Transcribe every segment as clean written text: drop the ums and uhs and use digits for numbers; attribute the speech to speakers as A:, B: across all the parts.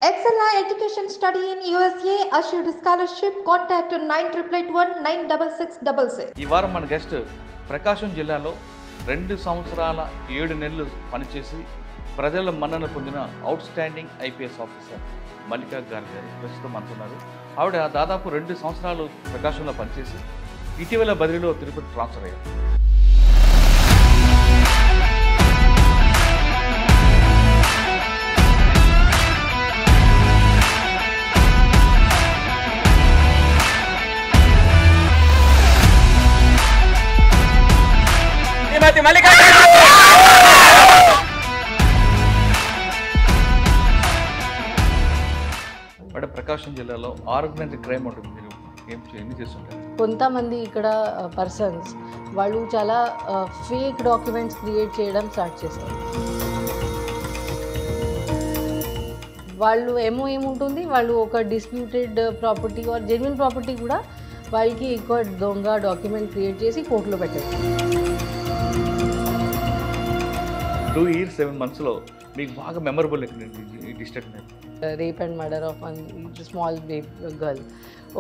A: Excella Education Study in USA assured scholarship. Contact 9881
B: ఈ వారం మన గెస్ట్ ప్రకాశం జిల్లాలో 2 సంవత్సరాల 7 నెలలు పనిచేసి ప్రజల మన్నన పొందిన out standing IPS officer Mallika గారు ప్రస్తుతం అంటున్నారు. ఆవిడ దాదాపు 2 సంవత్సరాలు ప్రకాశంలో పనిచేసి ఇటీవల బదిలీలో తిరుపతి ట్రాన్స్ఫర్ అయ్యారు. ప్రకాశం జిల్లాలో ఆర్గనైజ్డ్ క్రైమ్ ఉంటుంది. మీరు ఎన్ని చేస్తుంటారు?
C: కొంతమంది ఇక్కడ పర్సన్స్ వాళ్ళు చాలా ఫేక్ డాక్యుమెంట్స్ క్రియేట్ చేయడం స్టార్ట్ చేస్తారు. వాళ్ళు ఏముంటుంది, వాళ్ళు ఒక disputed property or genuine property కూడా వాళ్ళకి ఎక్కువ దొంగ డాక్యుమెంట్ క్రియేట్ చేసి కోర్టులో పెట్టారు.
B: 2 years 7 monthsలో మీకు బాగా memorable district
C: rape and murder of one small girl.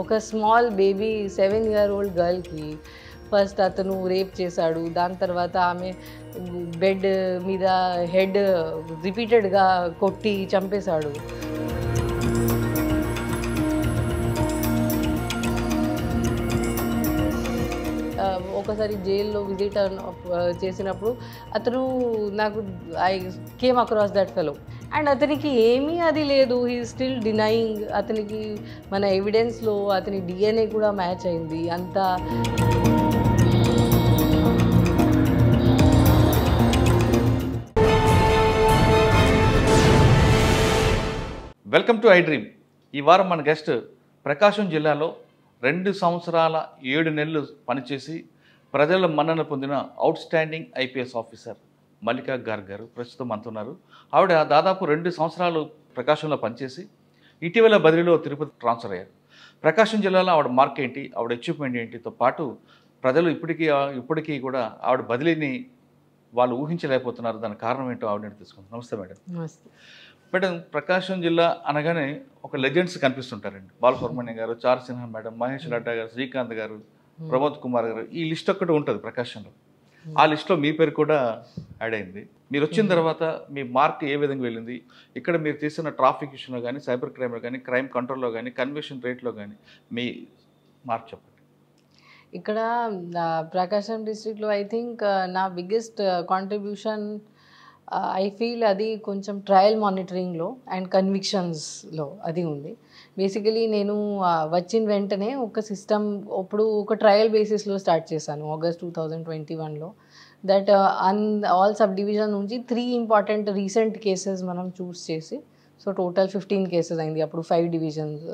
C: ఒక స్మాల్ బేబీ 7-year-old గర్ల్కి ఫస్ట్ అతను రేప్ చేశాడు. దాని తర్వాత ఆమె బెడ్ మీద హెడ్ రిపీటెడ్గా కొట్టి చంపేశాడు. ఒకసారి జైల్లో విజిట్ చేసినప్పుడు అతను నాకు I came across that fellow and అతనికి ఏమీ అది లేదు, హీ స్టిల్ డినయింగ్. అతనికి మన ఎవిడెన్స్లో అతని డిఎన్ఏ కూడా మ్యాచ్ అయింది. అంతా
B: వెల్కమ్ టు ఐ డ్రీమ్. ఈ వారం మన గెస్ట్ ప్రకాశం జిల్లాలో 2 సంవత్సరాల 7 నెలలు పనిచేసి ప్రజల మన్నన పొందిన out standing IPS officer Mallika గారు ప్రస్తుతం అంటున్నారు. ఆవిడ దాదాపు 2 సంవత్సరాలు ప్రకాశంలో పనిచేసి ఇటీవల బదిలీలో తిరుపతి ట్రాన్స్ఫర్ అయ్యారు. ప్రకాశం జిల్లాలో ఆవిడ మార్క్ ఏంటి, ఆవిడ అచీవ్మెంట్ ఏంటితో పాటు ప్రజలు ఇప్పటికీ కూడా ఆవిడ బదిలీని వాళ్ళు ఊహించలేకపోతున్నారు. దానికి కారణం ఏంటో ఆవిడని తీసుకుంటాం. నమస్తే మేడం. మేడం, ప్రకాశం జిల్లా అనగానే ఒక లెజెండ్స్ కనిపిస్తుంటారండి. బాలసుబ్రహ్మణ్యం గారు, చార్ సిన్హా మేడం, మహేష్ లడ్డా గారు, శ్రీకాంత్ గారు, ప్రమోద్ కుమార్ గారు, ఈ లిస్ట్ ఒక్కటి ఉంటుంది ప్రకాశంలో. ఆ లిస్ట్లో మీ పేరు కూడా యాడ్ అయింది. మీరు వచ్చిన తర్వాత మీ మార్క్ ఏ విధంగా వెళ్ళింది? ఇక్కడ మీరు చేసిన ట్రాఫిక్ ఇష్యూలో కానీ, సైబర్ క్రైమ్లో కానీ, క్రైమ్ కంట్రోల్లో కానీ, కన్విక్షన్ రేట్లో కానీ మీ మార్క్ చెప్పండి.
C: ఇక్కడ ప్రకాశం డిస్ట్రిక్ట్లో ఐ థింక్ నా బిగ్గెస్ట్ కాంట్రిబ్యూషన్ ఐ ఫీల్ అది కొంచెం ట్రయల్ మానిటరింగ్లో అండ్ కన్విక్షన్స్లో అది ఉంది. బేసికలీ నేను వచ్చిన వెంటనే ఒక సిస్టమ్ ఇప్పుడు ఒక ట్రయల్ బేసిస్లో స్టార్ట్ చేశాను ఆగస్ట్ 2021లో. దట్ ఆల్ సబ్ డివిజన్ నుంచి 3 ఇంపార్టెంట్ రీసెంట్ కేసెస్ మనం చూస్ చేసి, సో టోటల్ 15 కేసెస్ అయింది. అప్పుడు 5 డివిజన్స్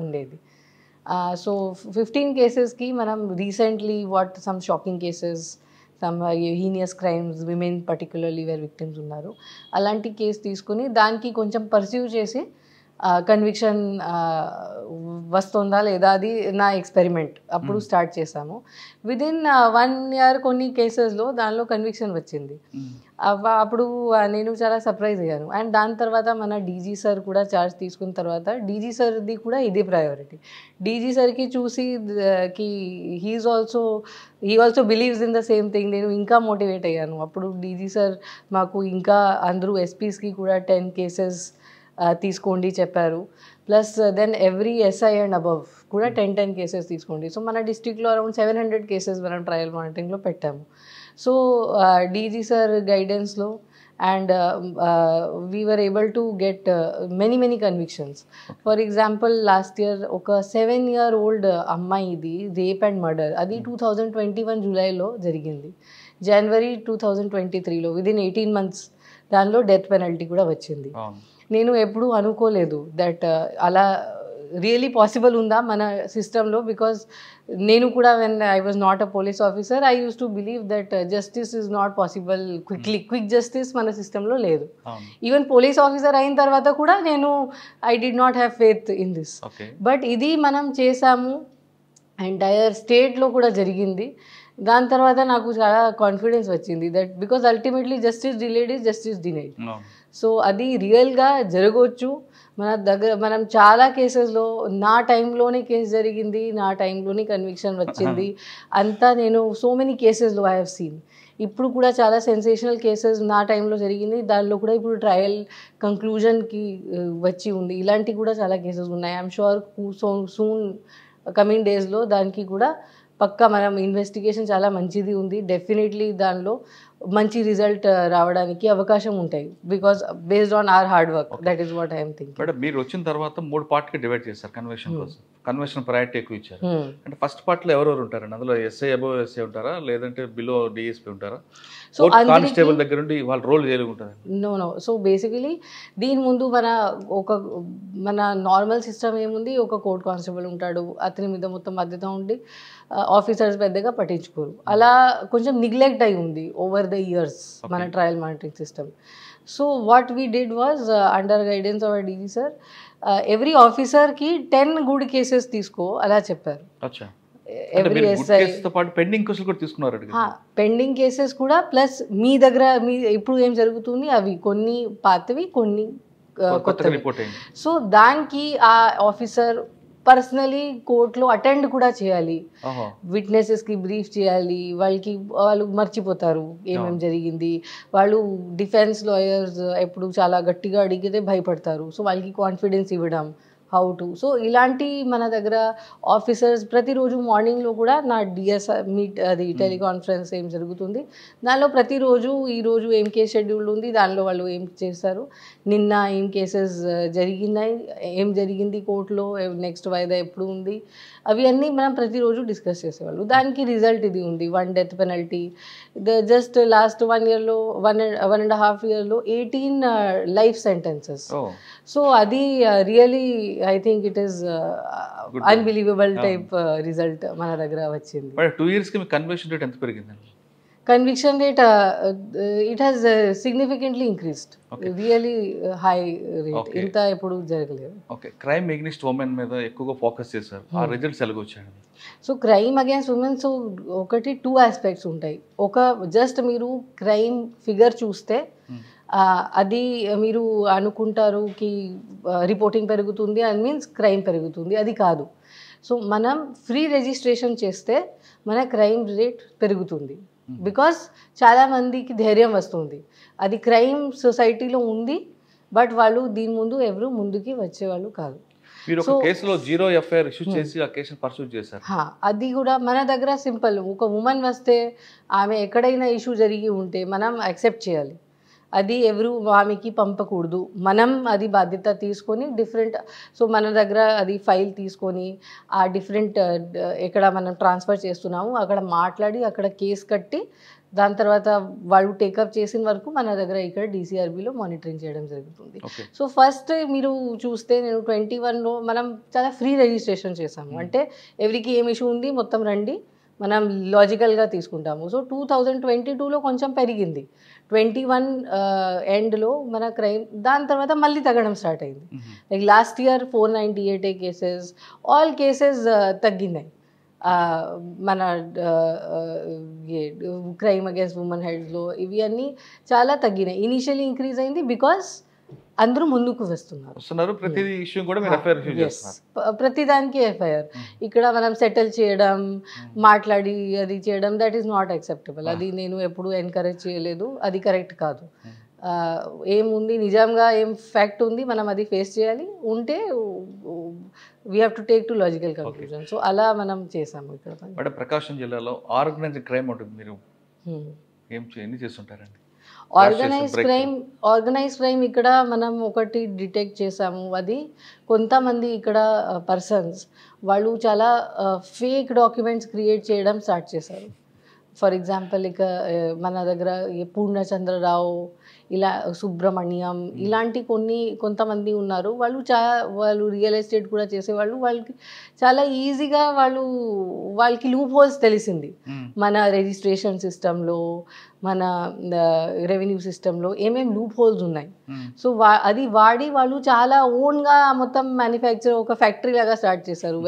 C: ఉండేది. సో 15 కేసెస్కి మనం recently what some shocking cases, some heinous crimes, women particularly where victims ఉన్నారు, అలాంటి కేసు తీసుకుని దానికి కొంచెం పర్స్యూ చేసి కన్విక్షన్ వస్తుందా లేదా అది నా ఎక్స్పెరిమెంట్. అప్పుడు స్టార్ట్ చేశాము. విదిన్ 1 year కొన్ని కేసెస్లో దానిలో కన్విక్షన్ వచ్చింది. అప్పుడు నేను చాలా సర్ప్రైజ్ అయ్యాను. అండ్ దాని తర్వాత మన డీజీ సార్ కూడా చార్జ్ తీసుకున్న తర్వాత డీజీ సార్ది కూడా ఇదే ప్రయారిటీ. డీజీ సార్కి చూసి he also believes in the same thing. నేను ఇంకా మోటివేట్ అయ్యాను. అప్పుడు డీజీ సార్ మాకు ఇంకా అందరూ ఎస్పీస్కి కూడా 10 కేసెస్ తీసుకోండి చెప్పారు. Plus then every SI and above కూడా 10 కేసెస్ తీసుకోండి. సో మన డిస్ట్రిక్ట్లో అరౌండ్ 700 కేసెస్ మనం ట్రయల్ మానిటరింగ్లో పెట్టాము. సో డీజీ సార్ గైడెన్స్లో and we were able to get many convictions. For example last year ఒక 7-year-old అమ్మాయిది రేప్ అండ్ మర్డర్, అది 2021 జూలైలో జరిగింది. జనవరి 2023లో విదిన్ 18 months దానిలో డెత్ పెనల్టీ కూడా వచ్చింది. నేను ఎప్పుడూ అనుకోలేదు దట్ అలా రియలీ పాసిబుల్ ఉందా మన సిస్టంలో. బికాజ్ నేను కూడా when I was not a police officer I use to believe that justice is not possible quick justice మన సిస్టంలో లేదు. ఈవెన్ పోలీస్ ఆఫీసర్ అయిన తర్వాత కూడా నేను I did not have faith in this. But ఇది మనం చేసాము, ఎంటైర్ స్టేట్లో కూడా జరిగింది. దాని తర్వాత నాకు చాలా కాన్ఫిడెన్స్ వచ్చింది that because ultimately justice delayed is justice denied. So అది రియల్గా జరగవచ్చు మన దగ్గర. మనం చాలా కేసెస్లో నా టైంలోనే కేసు జరిగింది, నా టైంలోనే కన్విక్షన్ వచ్చింది అంతా. నేను సో మెనీ కేసెస్లో ఐ హ్యావ్ సీన్. ఇప్పుడు కూడా చాలా సెన్సేషనల్ కేసెస్ నా టైంలో జరిగింది, దానిలో కూడా ఇప్పుడు ట్రయల్ కంక్లూజన్కి వచ్చి ఉంది. ఇలాంటివి కూడా చాలా కేసెస్ ఉన్నాయి. ఐఎమ్ షూర్ సూన్ కమింగ్ డేస్లో దానికి కూడా పక్కా మనం ఇన్వెస్టిగేషన్ చాలా మంచిది ఉంది. డెఫినెట్లీ దానిలో మంచి రిజల్ట్ రావడానికి అవకాశం ఉంటాయి, because based on hour hard work. That is what I'm thinking.
B: Madam, మీరు వచ్చిన తర్వాత 3 పార్ట్కి డివైడ్ చేశారు కన్వెన్షన్ కోసం. కన్వెన్షన్ ప్రయారిటీ ఎక్కువ ఇచ్చారు. అంటే ఫస్ట్ పార్ట్లో ఎవరెవరు ఉంటారండి? అందులో ఎస్ఐ అబోవ్ ఎస్ఐ ఉంటారా, లేదంటే బిలో డిఎస్పీ ఉంటారా? సో కానిస్టేబుల్ దగ్గర నుండి వాళ్ళ రోల్ చేయలేదు ఉంటుంది? నో.
C: సో బేసికలీ దీని ముందు మన నార్మల్ సిస్టమ్ ఏముంది, ఒక కోర్ట్ కానిస్టేబుల్ ఉంటాడు, అతని మీద మొత్తం బాధ్యత ఉండి ఆఫీసర్స్ పెద్దగా పట్టించుకోరు. అలా కొంచెం నిగ్లెక్ట్ అయి ఉంది ఓవర్ ద ఇయర్స్ మన trial monitoring system. So what we did was under guidance of DG sir, every ఆఫీసర్కి 10 గుడ్ కేసెస్ తీసుకో అలా చెప్పారు. ఎవ్రీ ఎస్ఐ పెండింగ్ కేసెస్ కూడా ప్లస్ మీ దగ్గర ఇప్పుడు ఏం జరుగుతుంది అవి కొన్ని పాతవి కొన్ని కొత్తవి. సో దానికి ఆ ఆఫీసర్ పర్సనలీ కోర్టులో అటెండ్ కూడా చేయాలి, విట్నెసెస్కి బ్రీఫ్ చేయాలి. వాళ్ళు మర్చిపోతారు ఏమేమి జరిగింది. వాళ్ళు డిఫెన్స్ లాయర్స్ ఎప్పుడు చాలా గట్టిగా అడిగితే భయపడతారు. సో వాళ్ళకి కాన్ఫిడెన్స్ ఇవ్వడం, హౌ టు. సో ఇలాంటి మన దగ్గర ఆఫీసర్స్ ప్రతిరోజు మార్నింగ్లో కూడా నా డిఎస్ఆర్ మీట్ అది టెలికాన్ఫరెన్స్ ఏం జరుగుతుంది, దానిలో ప్రతిరోజు ఈరోజు ఏం కేసు షెడ్యూల్ ఉంది, దానిలో వాళ్ళు ఏం చేస్తారు, నిన్న ఏం కేసెస్ జరిగినాయి, ఏం జరిగింది కోర్టులో, నెక్స్ట్ వాయిదా ఎప్పుడు ఉంది, అవి అన్నీ మనం ప్రతిరోజు డిస్కస్ చేసేవాళ్ళు. దానికి రిజల్ట్ ఇది ఉంది, 1 డెత్ పెనల్టీ. జస్ట్ లాస్ట్ 1 yearలో 1.5 yearలో 18 లైఫ్ సెంటెన్సెస్. సో అది really I think it is unbelievable type result మన దగ్గర వచ్చింది.
B: 2 yearsకి మీ కన్విక్షన్ రేట్ ఎంత పెరిగిందండి?
C: Conviction rate it has significantly increased, really high rate. ఇంత ఎప్పుడు జరగలేదు.
B: ఓకే, క్రైమ్ అగైన్స్ట్ ఉమెన్ మీద ఎక్కువగా ఫోకస్ చేశారు. ఆ రిజల్ట్స్ ఎలాగ వచ్చాయి?
C: So crime against women, so ఒకటి 2 ఆస్పెక్ట్స్ ఉంటాయి. ఒక జస్ట్ మీరు క్రైమ్ ఫిగర్ చూస్తే అది మీరు అనుకుంటారు కి రిపోర్టింగ్ పెరుగుతుంది అని మీన్స్ క్రైమ్ పెరుగుతుంది, అది కాదు. సో మనం ఫ్రీ రిజిస్ట్రేషన్ చేస్తే మన క్రైమ్ రేట్ పెరుగుతుంది, బికాస్ చాలామందికి ధైర్యం వస్తుంది. అది క్రైమ్ సొసైటీలో ఉంది, బట్ వాళ్ళు దీని ముందు ఎవరు ముందుకి వచ్చేవాళ్ళు కాదు.
B: మీరు ఒక కేసులో 0 ఎఫ్ఐఆర్ ఇష్యూ చేసి ఆ కేసును పర్సూట్ చేశారు.
C: అది కూడా మన దగ్గర సింపుల్. ఒక ఉమెన్ వస్తే ఆమె ఎక్కడైనా ఇష్యూ జరిగి ఉంటే మనం యాక్సెప్ట్ చేయాలి. అది ఎవరు ఆమెకి పంపకూడదు. మనం అది బాధ్యత తీసుకొని డిఫరెంట్, సో మన దగ్గర అది ఫైల్ తీసుకొని ఆ డిఫరెంట్ ఎక్కడ మనం ట్రాన్స్ఫర్ చేస్తున్నాము అక్కడ మాట్లాడి అక్కడ కేసు కట్టి దాని తర్వాత వాళ్ళు టేకప్ చేసిన వరకు మన దగ్గర ఇక్కడ DCRBలో మానిటరింగ్ చేయడం జరుగుతుంది. సో ఫస్ట్ మీరు చూస్తే నేను 21లో మనం చాలా ఫ్రీ రిజిస్ట్రేషన్ చేసాము. అంటే ఎవరికి ఏం ఇష్యూ ఉంది మొత్తం రండి, మనం లాజికల్గా తీసుకుంటాము. సో 2022లో కొంచెం పెరిగింది, 21 ఎండ్లో మన క్రైమ్, దాని తర్వాత మళ్ళీ తగ్గడం స్టార్ట్ అయింది. Like last year 498 cases, all cases తగ్గినాయి. మన క్రైమ్ అగేన్స్ట్ ఉమెన్ హెడ్స్లో ఇవి అన్నీ చాలా తగ్గినాయి. ఇనీషియల్లీ ఇంక్రీజ్ అయింది బికాస్ అందరూ ముందుకు వస్తున్నారు. ప్రతి దానికి ఎఫ్ఐఆర్ ఇక్కడ మనం సెటిల్ చేయడం, మాట్లాడి అది చేయడం, దట్ ఈస్ నాట్ యాక్సెప్టబుల్. అది నేను ఎప్పుడు ఎంకరేజ్ చేయలేదు, అది కరెక్ట్ కాదు. ఏముంది నిజంగా ఏం ఫ్యాక్ట్ ఉంది మనం అది ఫేస్ చేయాలి, ఉంటే we have to take to logical conclusion. So అలా మనం చేసాము ఇక్కడ.
B: మేడం, ప్రకాశం జిల్లాలో ఆర్గనైజ్డ్ క్రైమ్ ఉంటుంది, మీరు ఎన్ని చేస్తుంటారండి?
C: ఆర్గనైజ్ క్రైమ్ ఇక్కడ మనం ఒకటి డిటెక్ట్ చేసాము. అది కొంతమంది ఇక్కడ పర్సన్స్ వాళ్ళు చాలా ఫేక్ డాక్యుమెంట్స్ క్రియేట్ చేయడం స్టార్ట్ చేశారు. ఫర్ ఎగ్జాంపుల్ ఇక మన దగ్గర పూర్ణచంద్రరావు, ఇలా సుబ్రహ్మణ్యం, ఇలాంటి కొంతమంది ఉన్నారు. వాళ్ళు రియల్ ఎస్టేట్ కూడా చేసేవాళ్ళు. వాళ్ళకి చాలా ఈజీగా వాళ్ళకి లూప్ హోల్స్ తెలిసింది మన రిజిస్ట్రేషన్ సిస్టంలో, మన రెవెన్యూ సిస్టంలో ఏమేమి లూప్ హోల్స్ ఉన్నాయి. సో అది వాడి వాళ్ళు చాలా ఓన్గా మొత్తం మ్యానుఫ్యాక్చర్ ఒక ఫ్యాక్టరీ లాగా స్టార్ట్ చేశారు.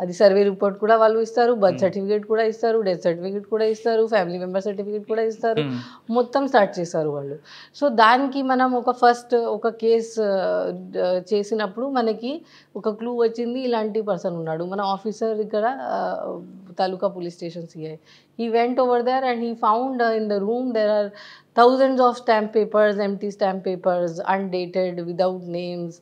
C: అది సర్వే రిపోర్ట్ కూడా వాళ్ళు ఇస్తారు, బర్త్ సర్టిఫికేట్ కూడా ఇస్తారు, డెత్ సర్టిఫికేట్ కూడా ఇస్తారు, ఫ్యామిలీ మెంబర్ సర్టిఫికేట్ కూడా ఇస్తారు, మొత్తం స్టార్ట్ చేశారు వాళ్ళు. సో దానికి మనం ఒక కేస్ చేసినప్పుడు మనకి ఒక క్లూ వచ్చింది, ఇలాంటి పర్సన్ ఉన్నాడు. మన ఆఫీసర్ ఇక్కడ taluka police station CI, he went over there and he found in the room there are thousands of stamp papers, empty stamp papers, undated, without names.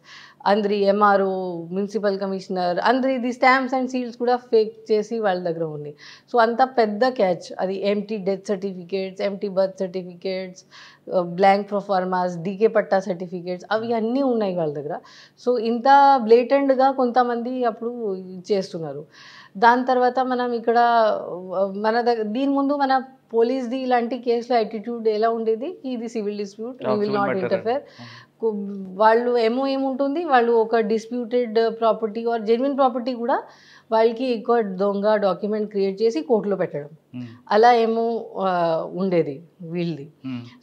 C: Andri MRO, municipal commissioner, Andri the stamps and seals kuda fake chesi వాళ్ళ దగ్గర ఉంది. So అంత పెద్ద catch. అది empty death certificates, empty birth certificates, blank proformas, DK patta certificates, అవి అన్నీ ఉన్నాయి వాళ్ళ దగ్గర. సో ఇంత బ్లేటెంట్గా కొంతమంది అప్పుడు చేస్తున్నారు. దాని తర్వాత మనం ఇక్కడ మన దగ్గర దీని ముందు మన పోలీస్ది ఇలాంటి కేసులో యాటిట్యూడ్ ఎలా ఉండేది, ఇది civil dispute, we will not interfere. వాళ్ళు ఏముంటుంది, వాళ్ళు ఒక disputed property or genuine property కూడా వాళ్ళకి ఎక్కువ దొంగ డాక్యుమెంట్ క్రియేట్ చేసి కోర్టులో పెట్టడం, అలా ఉండేది వీళ్ళది.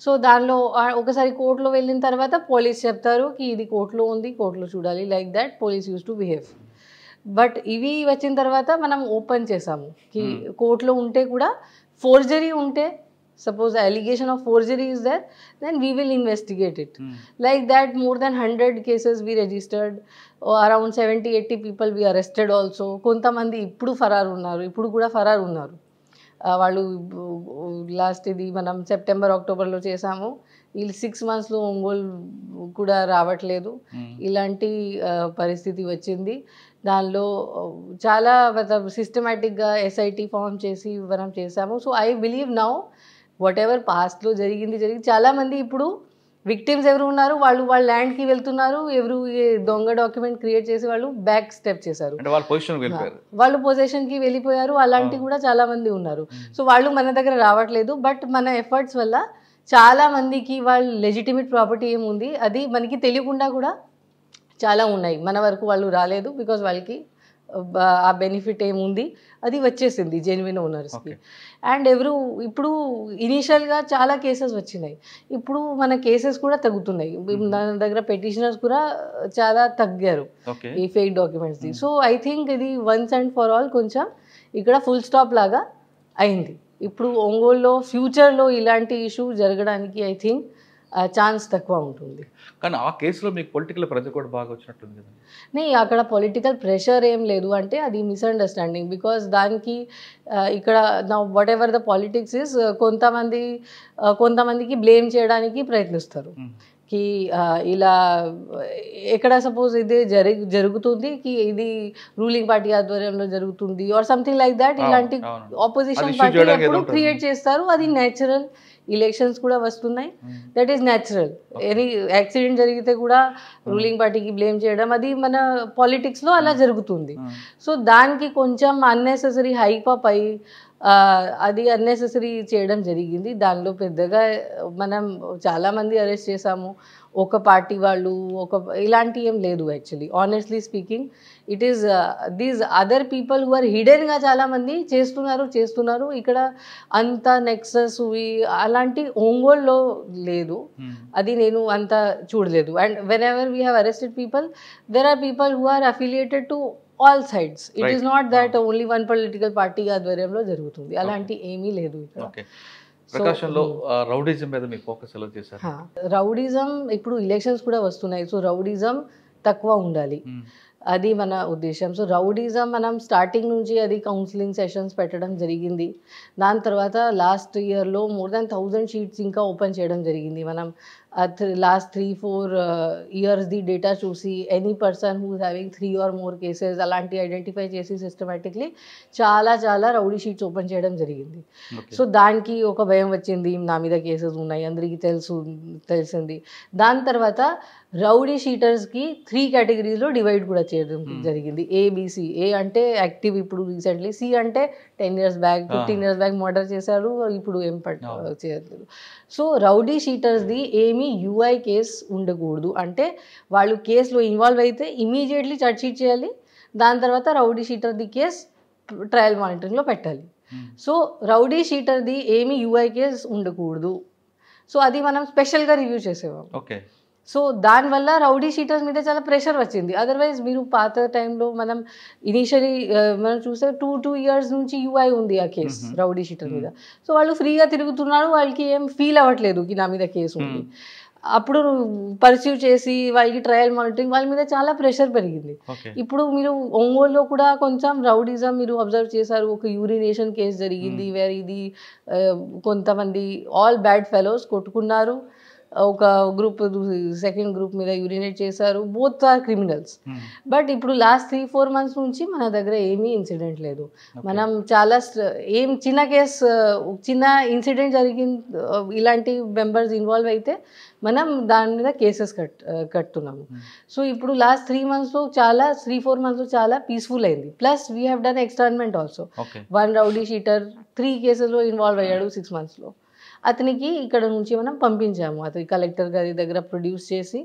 C: సో దానిలో ఒకసారి కోర్టులో వెళ్ళిన తర్వాత పోలీస్ చెప్తారు కి ఇది కోర్టులో ఉంది, కోర్టులో చూడాలి, like that police use to behave. But ఇవి వచ్చిన తర్వాత మనం ఓపెన్ చేసాము కి కోర్టులో ఉంటే కూడా ఫోర్జరీ ఉంటే, suppose the allegation of forgery is there, then we will investigate it. Like that, more than 100 cases we registered, around 70-80 people we arrested also. కొంతమంది ఇప్పుడు కూడా ఫరారు ఉన్నారు. వాళ్ళు లాస్ట్ ఇది మనం సెప్టెంబర్ అక్టోబర్లో చేసాము. వీళ్ళు 6 monthsలో ఒంగోలు కూడా రావట్లేదు. ఇలాంటి పరిస్థితి వచ్చింది. దానిలో చాలా సిస్టమేటిక్గా SIT ఫామ్ చేసి మనం చేసాము. So I believe now what ever పాస్ట్లో జరిగింది చాలామంది ఇప్పుడు విక్టిమ్స్ ఎవరు ఉన్నారు, వాళ్ళు వాళ్ళ ల్యాండ్కి వెళ్తున్నారు, ఎవరు దొంగ డాక్యుమెంట్ క్రియేట్ చేసి వాళ్ళు బ్యాక్ స్టెప్ చేశారు, వాళ్ళు పొజిషన్కి వెళ్ళిపోయారు. అలాంటి కూడా చాలామంది ఉన్నారు. సో వాళ్ళు మన దగ్గర రావట్లేదు. బట్ మన ఎఫర్ట్స్ వల్ల చాలా మందికి వాళ్ళ లెజిటిమేట్ ప్రాపర్టీ ఏముంది అది మనకి తెలియకుండా కూడా చాలా ఉన్నాయి. మన వరకు వాళ్ళు రాలేదు బికాజ్ వాళ్ళకి ఆ బెనిఫిట్ ఏముంది అది వచ్చేసింది జెన్యున్ ఓనర్స్కి. అండ్ ఇప్పుడు ఇనీషియల్గా చాలా కేసెస్ వచ్చినాయి, ఇప్పుడు మన కేసెస్ కూడా తగ్గుతున్నాయి. మన దగ్గర పెటిషనర్స్ కూడా చాలా తగ్గారు ఈ ఫేక్ డాక్యుమెంట్స్ది. సో ఐ థింక్ ఇది వన్స్ అండ్ ఫర్ ఆల్ కొంచెం ఇక్కడ ఫుల్ స్టాప్ లాగా అయింది. ఇప్పుడు ఒంగోలులో ఫ్యూచర్లో ఇలాంటి ఇష్యూ జరగడానికి ఐ థింక్ ఛాన్స్ తక్కువ ఉంటుంది.
B: కానీ ఆ కేసులో మీకు పొలిటికల్ ప్రెషర్ కూడా బాగా వచ్చినట్టుంది కదా?
C: అక్కడ పొలిటికల్ ప్రెషర్ ఏం లేదు, అంటే అది మిస్అండర్స్టాండింగ్. బికాస్ దానికి ఇక్కడ నా what ever the politics is కొంతమందికి బ్లేమ్ చేయడానికి ప్రయత్నిస్తారు కి ఇలా ఎక్కడ సపోజ్ ఇది జరుగుతుంది కి ఇది రూలింగ్ పార్టీ ఆధ్వర్యంలో జరుగుతుంది ఆర్ సంథింగ్ లైక్ దాట్. ఇలాంటి ఆపోజిషన్ పార్టీ ఎప్పుడు క్రియేట్ చేస్తారు, అది న్యాచురల్. ఎలక్షన్స్ కూడా వస్తున్నాయి, that is natural. Any accident జరిగితే కూడా రూలింగ్ పార్టీకి బ్లేమ్ చేయడం అది మన పాలిటిక్స్లో అలా జరుగుతుంది. సో దానికి కొంచెం అన్నెసెసరీ హైప్ అప్ అయ్యి అది అన్నెసెసరీ చేయడం జరిగింది. దానిలో పెద్దగా మనం చాలామంది అరెస్ట్ చేసాము, ఒక పార్టీ వాళ్ళు ఇలాంటి ఏం లేదు. Actually honestly speaking it is these other people who are హిడెన్గా చాలామంది చేస్తున్నారు. ఇక్కడ అంత నెక్సస్ అలాంటి ఒంగోలులో లేదు, అది నేను అంత చూడలేదు. And whenever we have arrested people, there are people who are affiliated to all sides. It is not that only one political party ఆధ్వర్యంలో జరుగుతుంది, అలాంటి ఏమీ లేదు ఇక్కడ.
B: ప్రకాశంలో రౌడీజం మీద మీ ఫోకస్ ఎలా చేశారు?
C: రౌడీజం ఇప్పుడు ఎలక్షన్స్ కూడా వస్తున్నాయి, సో రౌడీజం తక్కువ ఉండాలి, అది మన ఉద్దేశం. సో రౌడీజం మనం స్టార్టింగ్ నుంచి అది కౌన్సిలింగ్ సెషన్స్ పెట్టడం జరిగింది. దాని తర్వాత లాస్ట్ ఇయర్లో మోర్ దాన్ 1000 షీట్స్ ఇంకా ఓపెన్ చేయడం జరిగింది. మనం లాస్ట్ 3-4 ఇయర్స్ది డేటా చూసి any person who having 3 or more cases అలాంటి ఐడెంటిఫై చేసి సిస్టమేటిక్లీ చాలా రౌడీ షీట్స్ ఓపెన్ చేయడం జరిగింది. సో దానికి ఒక భయం వచ్చింది, నా మీద కేసెస్ ఉన్నాయి అందరికీ తెలిసింది. దాని తర్వాత రౌడీ షీటర్స్కి 3 కేటగిరీలో డివైడ్ కూడా చేయడం జరిగింది. ABC, ఏ అంటే యాక్టివ్ ఇప్పుడు రీసెంట్లీ, C అంటే 10 years back 15 years back murder చేశారు, ఇప్పుడు ఏం చేయట్లేదు. సో రౌడీ షీటర్స్ది ఏమీ UI కేస్ ఉండకూడదు, అంటే వాళ్ళు కేసులో ఇన్వాల్వ్ అయితే ఇమీడియట్లీ ఛార్జ్ షీట్ చేయాలి, దాని తర్వాత రౌడీ షీటర్ది కేస్ ట్రయల్ మానిటరింగ్లో పెట్టాలి. సో రౌడీ షీటర్ది ఏమి యూఐ కేస్ ఉండకూడదు. సో అది మనం స్పెషల్గా రివ్యూ చేసేవాం.
B: ఓకే.
C: సో దానివల్ల రౌడీ షీటర్స్ మీద చాలా ప్రెషర్ వచ్చింది. అదర్వైజ్ మీరు పాత టైంలో మనం ఇనీషియలీ మనం చూస్తే 2 years నుంచి యూఐ ఉంది ఆ కేసు రౌడీ షీటర్ మీద. సో వాళ్ళు ఫ్రీగా తిరుగుతున్నారు, వాళ్ళకి ఏం ఫీల్ అవ్వట్లేదు కి నా మీద కేసు ఉంది. అప్పుడు పర్స్యూ చేసి వాళ్ళకి ట్రయల్ మానిటరింగ్ వాళ్ళ మీద చాలా ప్రెషర్ పెరిగింది. ఇప్పుడు మీరు ఒంగోలులో కూడా కొంచెం రౌడిజం మీరు అబ్జర్వ్ చేశారు. ఒక యూరినేషన్ కేసు జరిగింది వేర్ ఇది కొంతమంది ఆల్ బ్యాడ్ ఫెలోస్ కొట్టుకున్నారు, ఒక గ్రూప్ సెకండ్ గ్రూప్ మీద యూరినేట్ చేశారు. Both are criminals. బట్ ఇప్పుడు లాస్ట్ 3-4 months నుంచి మన దగ్గర ఏమీ ఇన్సిడెంట్ లేదు. మనం చాలా ఏం చిన్న కేసు చిన్న ఇన్సిడెంట్ జరిగింది ఇలాంటి మెంబర్స్ ఇన్వాల్వ్ అయితే మనం దాని మీద కేసెస్ కట్టున్నాము. సో ఇప్పుడు లాస్ట్ 3 monthsలో చాలా 3-4 monthsలో చాలా పీస్ఫుల్ అయింది. Plus we have done externment also. 1 rowdy sheeter 3 కేసెస్లో ఇన్వాల్వ్ అయ్యాడు 6 monthsలో. అతనికి ఇక్కడ నుంచి మనం పంపించాము. అతని కలెక్టర్ గారి దగ్గర ప్రొడ్యూస్ చేసి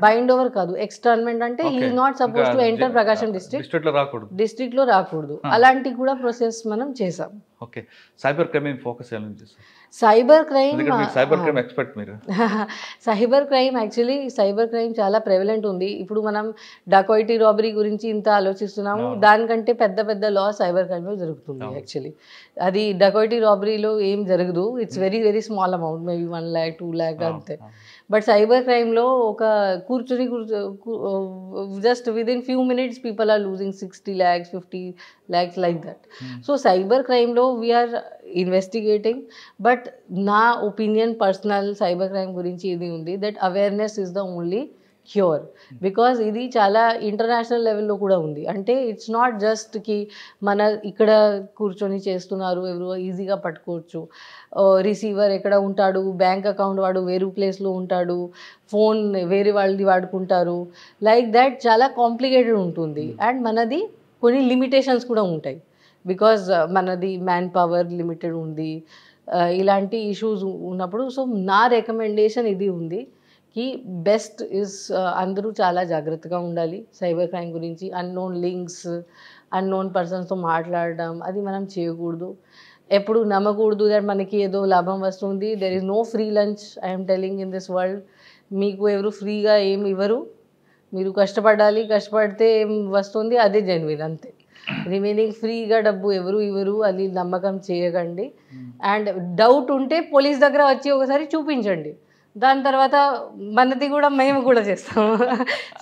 C: బైండ్ ఓవర్ కాదు, ఎక్స్టర్న్మెంట్ అంటే he is not suppose to enter Prakasam district లో రాకూడదు. అలాంటి కూడా ప్రాసెస్ మనం చేసాం.
B: Okay. Cyber crime focus
C: cyber crime
B: expert మీరు.
C: Cyber crime actually cyber crime చాలా ప్రెవలెంట్ ఉంది. ఇప్పుడు మనం డకాయిటీ రాబరీ గురించి ఇంత ఆలోచిస్తున్నాము, దానికంటే పెద్ద పెద్ద లా సైబర్ క్రైమ్లో జరుగుతుంది. యాక్చువల్లీ అది డకాయిటీ రాబరీలో ఏం జరగదు, it's very very small amount, maybe 1 lakh 2 lakh అంతే. బట్ సైబర్ క్రైమ్లో ఒక కూర్చొని just within few minutes people are losing 60 lakhs 50 lakhs like that. So cyber క్రైమ్లో వీఆర్ ఇన్వెస్టిగేటింగ్. బట్ నా ఒపీనియన్ పర్సనల్ సైబర్ క్రైమ్ గురించి ఇది ఉంది that awareness is the only cure. Because ఇది చాలా ఇంటర్నేషనల్ లెవెల్లో కూడా ఉంది. అంటే ఇట్స్ నాట్ జస్ట్ కి మన ఇక్కడ కూర్చొని చేస్తున్నారు ఎవరు ఈజీగా పట్టుకోవచ్చు. రిసీవర్ ఎక్కడ ఉంటాడు, బ్యాంక్ అకౌంట్ వాడు వేరే ప్లేస్లో ఉంటాడు, ఫోన్ వేరే వాళ్ళది వాడుకుంటారు, లైక్ దాట్ చాలా కాంప్లికేటెడ్ ఉంటుంది. అండ్ మనది కొన్ని లిమిటేషన్స్ కూడా ఉంటాయి. బికాజ్ మనది మ్యాన్ పవర్ లిమిటెడ్ ఉంది, ఇలాంటి ఇష్యూస్ ఉన్నప్పుడు. సో నా రికమెండేషన్ ఇది ఉంది కి బెస్ట్ ఇస్ అందరూ చాలా జాగ్రత్తగా ఉండాలి సైబర్ క్రైమ్ గురించి. అన్నోన్ లింక్స్ అన్నోన్ పర్సన్స్తో మాట్లాడడం అది మనం చేయకూడదు. ఎప్పుడు నమ్మకూడదు దట్ మనకి ఏదో లాభం వస్తుంది. There is no free lunch I'm telling in this world. మీకు ఎవరు ఫ్రీగా ఏమి ఇవ్వరు, మీరు కష్టపడాలి, కష్టపడితే ఏం వస్తుంది అదే జెన్యున్ అంతే. రిమైనింగ్ ఫ్రీగా డబ్బు ఎవరు ఇవ్వరు, అది నమ్మకం చేయకండి. అండ్ డౌట్ ఉంటే పోలీస్ దగ్గర వచ్చి ఒకసారి చూపించండి, దాని తర్వాత మనది కూడా మేము కూడా చేస్తాము.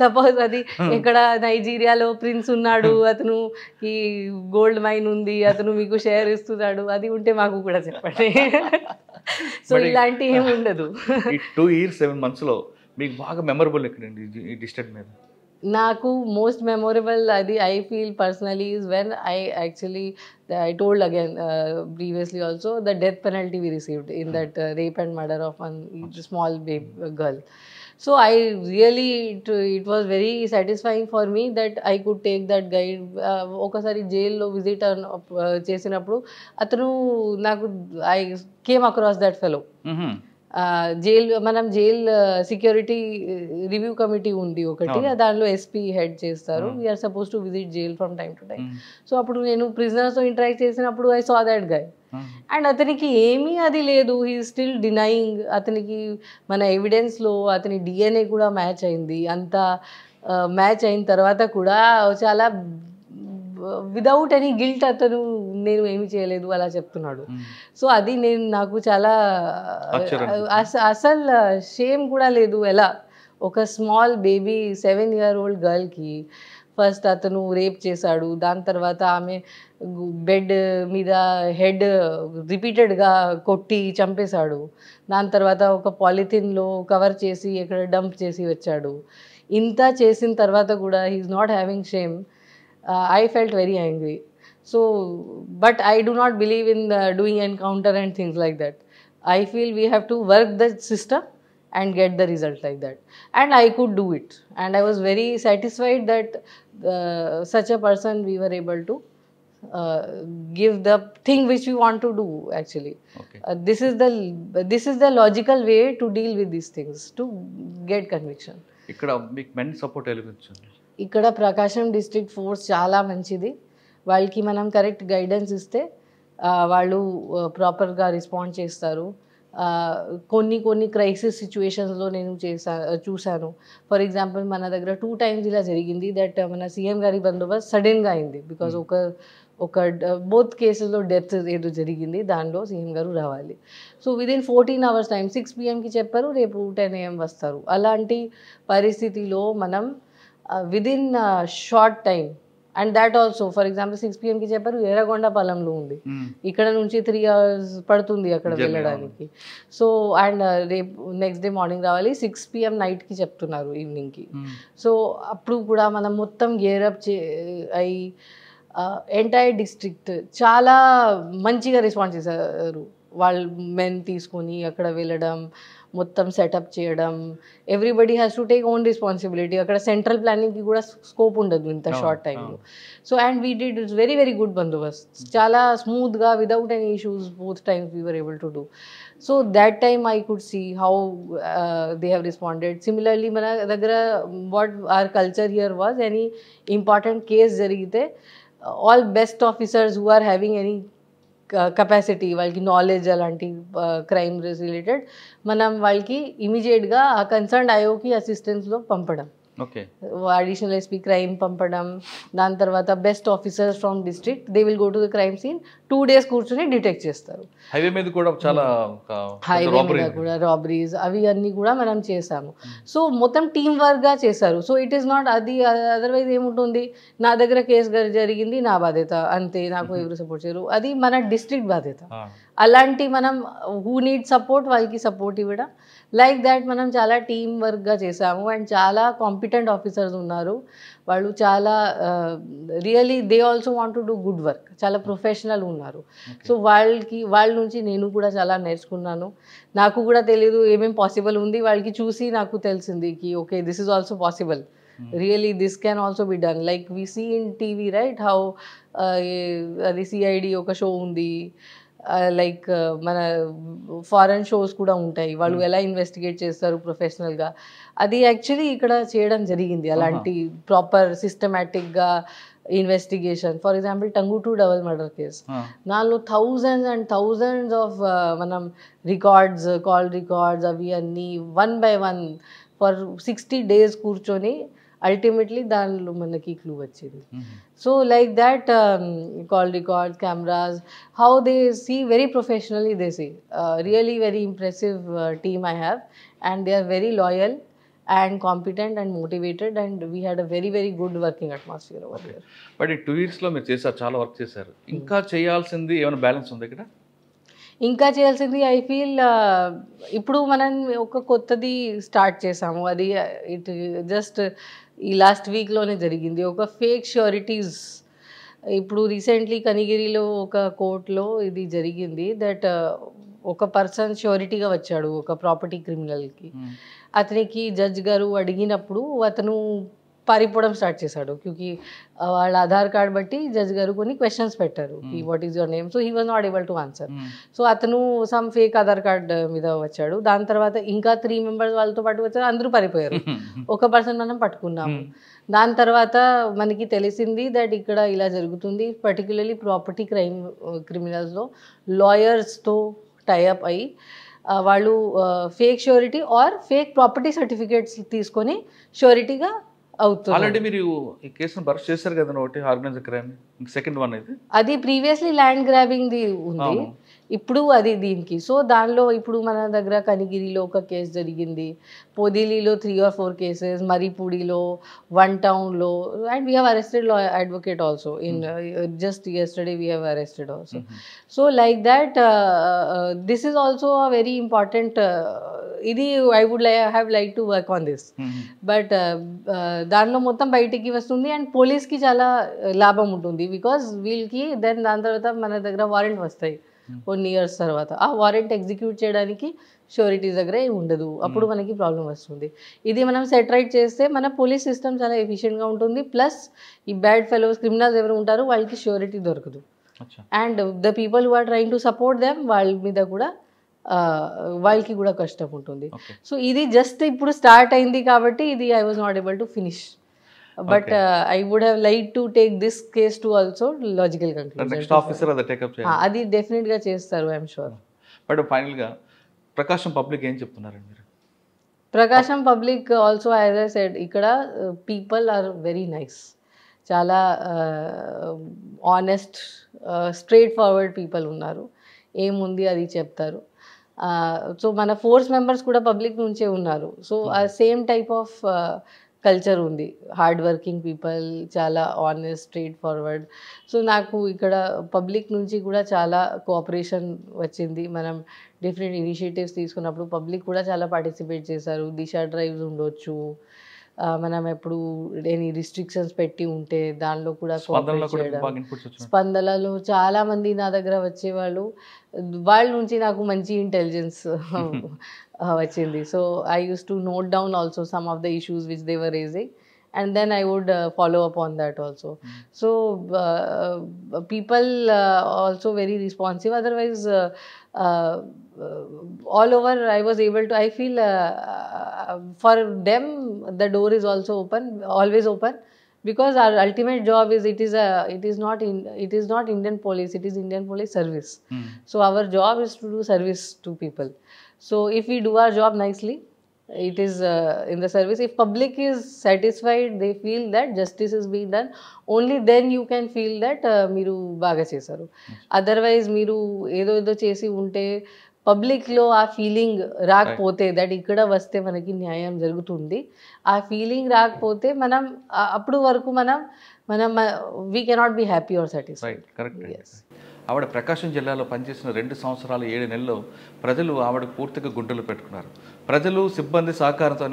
C: సపోజ్ అది ఇక్కడ నైజీరియాలో ప్రిన్స్ ఉన్నాడు, అతను ఈ గోల్డ్ మైన్ ఉంది, అతను మీకు షేర్ ఇస్తున్నాడు, అది ఉంటే మాకు కూడా చెప్పండి. సో ఇలాంటి ఏమి ఉండదు.
B: 2 years 7 monthsలో మీకు బాగా మెమరబుల్ ఎక్కడండి ఈ డిస్ట్రిక్ట్ మీద?
C: నాకు మోస్ట్ మెమొరబుల్ అది I feel personally is when I told again previously also the death penalty we received in that rape and murder of one small girl. So I really it was very satisfying for me that I could take that guy. ఒకసారి జైల్లో visit చేసినప్పుడు అతను నాకు I came across that fellow. Jail మనం jail security review committee ఉంది ఒకటి, దానిలో SP head చేస్తారు. We're supposed to visit jail from time to time. So అప్పుడు నేను ప్రిజనర్స్తో ఇంటరాక్ట్ చేసినప్పుడు I saw that guy. And అతనికి ఏమీ అది లేదు, హీ స్టిల్ డినయింగ్. అతనికి మన ఎవిడెన్స్లో అతని డిఎన్ఏ కూడా మ్యాచ్ అయింది. అంతా మ్యాచ్ అయిన తర్వాత కూడా చాలా విదౌట్ ఎనీ గిల్ట్ అతను నేను ఏమి చేయలేదు అలా చెప్తున్నాడు. సో అది నాకు చాలా అసలు షేమ్ కూడా లేదు. ఎలా ఒక స్మాల్ బేబీ 7-year-old గర్ల్కి ఫస్ట్ అతను రేప్ చేశాడు, దాని తర్వాత ఆమె బెడ్ మీద హెడ్ రిపీటెడ్గా కొట్టి చంపేశాడు, దాని తర్వాత ఒక పాలిథిన్లో కవర్ చేసి ఎక్కడ డంప్ చేసి వచ్చాడు. ఇంత చేసిన తర్వాత కూడా he's not having shame. I felt very angry. So, but I do not believe in doing encounter and things like that. I feel we have to work the system and get the result like that. And I could do it. And I was very satisfied that such a person we were able to give the thing which we want to do actually. Okay. This is the logical way to deal with these things, to get conviction.
B: ఇక్కడ మీకు men support ఎలా వచ్చింది?
C: ఇక్కడ ప్రకాశం district force చాలా మంచిది. వాళ్ళకి మనం correct guidance ఇస్తే వాళ్ళు ప్రాపర్గా రెస్పాండ్ చేస్తారు. కొన్ని కొన్ని క్రైసిస్ సిచ్యువేషన్స్లో నేను చూశాను. ఫర్ ఎగ్జాంపుల్ మన దగ్గర 2 times ఇలా జరిగింది దట్ మన సీఎం గారి బందోబస్తు సడన్గా అయింది బికాజ్ ఒక బోత్ కేసెస్లో డెత్ ఏదో జరిగింది, దానిలో సీఎం గారు రావాలి. So within 14 hours time 6 PM చెప్పారు, రేపు 10 AM వస్తారు. అలాంటి పరిస్థితిలో మనం within short time and that also for example 6 PM చెప్పారు, ఎర్రగొండపాలెంలో ఉంది, ఇక్కడ నుంచి 3 hours పడుతుంది అక్కడ వెళ్ళడానికి. సో అండ్ రేపు నెక్స్ట్ డే మార్నింగ్ రావాలి, 6 PM నైట్కి చెప్తున్నారు ఈవినింగ్కి. సో అప్పుడు కూడా మనం మొత్తం గేరప్ అయ్యి ఎంటైర్ డిస్ట్రిక్ట్ చాలా మంచిగా రెస్పాన్స్ చేశారు. వాళ్ళు మెన్ తీసుకొని అక్కడ వెళ్ళడం, మొత్తం సెటప్ చేయడం, everybody has to take own responsibility. అక్కడ సెంట్రల్ ప్లానింగ్కి కూడా స్కోప్ ఉండదు ఇంత షార్ట్ టైంలో. So and we did it's very very good bandobast, చాలా స్మూత్గా without any issues both times we were able to do. So that time I could see how they have responded. Similarly మన దగ్గర what our culture here was, any important case జరిగితే all best officers who are having any capacity, వాళ్ళకి knowledge అలాంటి crime related, మనం వాళ్ళకి ఇమీడియట్గా ఆ concern ఐఓకి అసిస్టెన్స్లో పంపడం.
B: ఓకే,
C: అడిషనల్ ఎస్పీ క్రైమ్ పంపడం, దాని తర్వాత best officers from district they will go to the crime scene, 2 days కూర్చొని డిటెక్ట్ చేస్తారు.
B: హైవే మీద కూడా చాలా
C: హైవే మీద కూడా రాబరీస్ అవి అన్నీ కూడా మనం చేసాము. సో మొత్తం టీమ్ వర్క్గా చేశారు. సో ఇట్ ఈస్ నాట్ అది అదర్వైజ్ ఏముంటుంది, నా దగ్గర కేసు జరిగింది నా బాధ్యత అంతే, నాకు ఎవరు సపోర్ట్ చేయరు, అది మన డిస్ట్రిక్ట్ బాధ్యత. అలాంటి మనం హూ నీడ్ సపోర్ట్ వాళ్ళకి సపోర్ట్ ఇవ్వడం, లైక్ దాట్ మనం చాలా టీమ్ వర్క్గా చేసాము. అండ్ చాలా కాంపిటెంట్ ఆఫీసర్స్ ఉన్నారు, వాళ్ళు చాలా really they also want to do good work, చాలా ప్రొఫెషనల్ ఉన్నారు. సో వాళ్ళ నుంచి నేను కూడా చాలా నేర్చుకున్నాను. నాకు కూడా తెలియదు ఏమేమి పాసిబుల్ ఉంది, వాళ్ళకి చూసి నాకు తెలిసింది కి okay this is also possible, really this can also be done. Like we see in TV right how అది సిఐడి ఒక షో ఉంది, లైక్ మన ఫారెన్ షోస్ కూడా ఉంటాయి, వాళ్ళు ఎలా ఇన్వెస్టిగేట్ చేస్తారు ప్రొఫెషనల్గా, అది యాక్చువల్లీ ఇక్కడ చేయడం జరిగింది. అలాంటి ప్రాపర్ సిస్టమాటిక్గా investigation. For example Tangutur double murder case, దానిలో థౌజండ్స్ అండ్ థౌజండ్స్ ఆఫ్ మనం రికార్డ్స్, కాల్ రికార్డ్స్ అవి అన్నీ 1 by 1 ఫర్ 60 days కూర్చొని అల్టిమేట్లీ దానిలో మనకి క్లూ వచ్చింది. So like that call records, cameras, how they see very professionally they see, really very impressive team I have, and they are very loyal and competent and motivated, and we had a very very good working atmosphere over there.
B: But ఈ 2 yearsలో మీరు చేశారు, చాలా work చేశారు, ఇంకా చేయాల్సింది ఏమైనా balance ఉంది ఇక్కడ?
C: ఇంకా చేయాల్సింది ఐ ఫీల్ ఇప్పుడు మనం ఒక కొత్తది స్టార్ట్ చేసాము, అది ఇట్ జస్ట్ ఈ లాస్ట్ వీక్లోనే జరిగింది. ఒక ఫేక్ ష్యూరిటీస్, ఇప్పుడు రీసెంట్లీ కనిగిరిలో ఒక కోర్టులో ఇది జరిగింది దట్ ఒక పర్సన్ ష్యూరిటీగా వచ్చాడు ఒక ప్రాపర్టీ క్రిమినల్కి. అతనికి జడ్జ్ గారు అడిగినప్పుడు అతను పారిపోవడం స్టార్ట్ చేశాడు, క్యూకి వాళ్ళ ఆధార్ కార్డ్ బట్టి జడ్జ్ గారు కొన్ని క్వశ్చన్స్ పెట్టారు, what is your name, so he was not able to answer. So అతను సమ్ ఫేక్ ఆధార్ కార్డ్ మీద వచ్చాడు. దాని తర్వాత ఇంకా 3 members వాళ్ళతో పాటు వచ్చారు, అందరూ పారిపోయారు, ఒక పర్సన్ మనం పట్టుకున్నాము. దాని తర్వాత మనకి తెలిసింది దట్ ఇక్కడ ఇలా జరుగుతుంది, పర్టికులర్లీ ప్రాపర్టీ క్రిమినల్స్లో లాయర్స్తో టైఅప్ అయ్యి వాళ్ళు fake surety or fake property certificates తీసుకొని ష్యూరిటీగా అవుతుంది.
B: ఆల్రెడీ మీరు ఈ కేసును బర్స్ట్ చేశారు కదా ఒకటి ఆర్గనైజ్డ్ క్రైమ్, సెకండ్ వన్ ఇది,
C: అది ప్రీవియస్లీ ల్యాండ్ గ్రాబింగ్ది ఉంది, ఇప్పుడు అది దీనికి. సో దానిలో ఇప్పుడు మన దగ్గర కనిగిరిలో ఒక కేసు జరిగింది, పొదిలిలో 3 or 4 cases, మరిపూడిలో, 1 townలో, and we have arrested law advocate also in just yesterday we have arrested also. So like that this is also a very important ఇది I would have liked to work on this, but దానిలో మొత్తం బయటికి వస్తుంది and పోలీస్కి చాలా లాభం ఉంటుంది, because వీళ్ళకి దెన్ దాని తర్వాత మన దగ్గర వారెంట్ వస్తాయి కొన్ని ఇయర్స్ తర్వాత, ఆ వారెంట్ ఎగ్జిక్యూట్ చేయడానికి ష్యూరిటీస్ దగ్గర ఉండదు, అప్పుడు మనకి ప్రాబ్లం వస్తుంది. ఇది మనం సెటరైట్ చేస్తే మన పోలీస్ సిస్టమ్ చాలా ఎఫిషియెంట్గా ఉంటుంది, ప్లస్ ఈ బ్యాడ్ ఫెలోస్ క్రిమినల్స్ ఎవరు ఉంటారో వాళ్ళకి ష్యూరిటీ దొరకదు, and the people who are trying to support them వాళ్ళ మీద కూడా వాళ్ళకి కూడా కష్టం ఉంటుంది. సో ఇది జస్ట్ ఇప్పుడు స్టార్ట్ అయింది కాబట్టి ఇది I was not able to finish. But I would have like to take this case to also logical
B: next
C: conclusion.
B: Officer అది టేకప్ చేయాలి.
C: అది డెఫినెట్గా చేస్తారు, ఐఎమ్ షూర్.
B: బట్ ఫైనల్గా ప్రకాశం పబ్లిక్ ఏం చెప్తున్నారండి మీరు?
C: Prakasam public also as I said, ఇక్కడ పీపుల్ ఆర్ వెరీ నైస్, చాలా ఆనెస్ట్, స్ట్రైట్ ఫార్వర్డ్ పీపుల్ ఉన్నారు. ఏముంది అది చెప్తారు. సో మన ఫోర్స్ మెంబర్స్ కూడా పబ్లిక్ నుంచే ఉన్నారు. సో ఆ సేమ్ టైప్ ఆఫ్ కల్చర్ ఉంది. హార్డ్ వర్కింగ్ పీపుల్, చాలా ఆనెస్ట్, స్ట్రైట్ ఫార్వర్డ్. సో నాకు ఇక్కడ పబ్లిక్ నుంచి కూడా చాలా కోఆపరేషన్ వచ్చింది. మనం డిఫరెంట్ ఇనిషియేటివ్స్ తీసుకున్నప్పుడు పబ్లిక్ కూడా చాలా పార్టిసిపేట్ చేశారు. దిశ డ్రైవ్స్ ఉండొచ్చు, మనం ఎప్పుడు ఎనీ రిస్ట్రిక్షన్స్ పెట్టి ఉంటే దానిలో కూడా కోఆపరేట్ చేయడం. స్పందనలో చాలా మంది నా దగ్గర వచ్చేవాళ్ళు, వాళ్ళ నుంచి నాకు మంచి ఇంటెలిజెన్స్ వచ్చింది. So I use to note down also some of the issues which they were raising, and then I would follow up on that also. So people also very responsive. Otherwise all over I was able to, I feel for them the door is also open, always open, because our ultimate job is, it is not Indian police, it is Indian police service. So our job is to do service to people. So if we do our job nicely, it is in the service. If public is satisfied, they feel that justice is being done, only then you can feel that మీరు బాగా చేశారు. Otherwise మీరు ఏదో చేసి ఉంటే పబ్లిక్లో ఆ feeling రాకపోతే, దట్ ఇక్కడ వస్తే మనకి న్యాయం జరుగుతుంది, ఆ ఫీలింగ్ రాకపోతే మనం అప్పుడు వరకు మనం we cannot be happy or satisfied.
B: ఆవిడ ప్రకాశం జిల్లాలో పనిచేసిన 2 సంవత్సరాలు 7 నెలల్లో ప్రజలు ఆవిడకు పూర్తిగా గుండెలు పెట్టుకున్నారు. ప్రజలు, సిబ్బంది సహకారంతో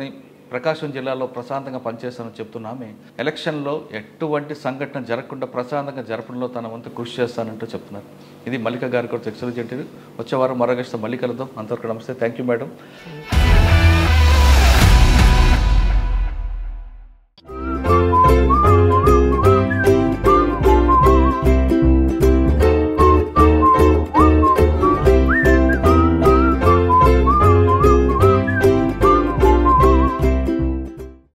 B: ప్రకాశం జిల్లాలో ప్రశాంతంగా పనిచేస్తానని చెప్తున్నామే, ఎలక్షన్లో ఎటువంటి సంఘటన జరగకుండా ప్రశాంతంగా జరపడంలో తన వంతు కృషి చేస్తానంటూ చెప్తున్నారు. ఇది మల్లిక గారి కూడా ఎక్సలెంట్ ఇంటర్వ్యూ. వచ్చే వారం మరో గెస్ట్తో మళ్ళీ కలుద్దాం. అంతవరకు నమస్తే. Thank you madam.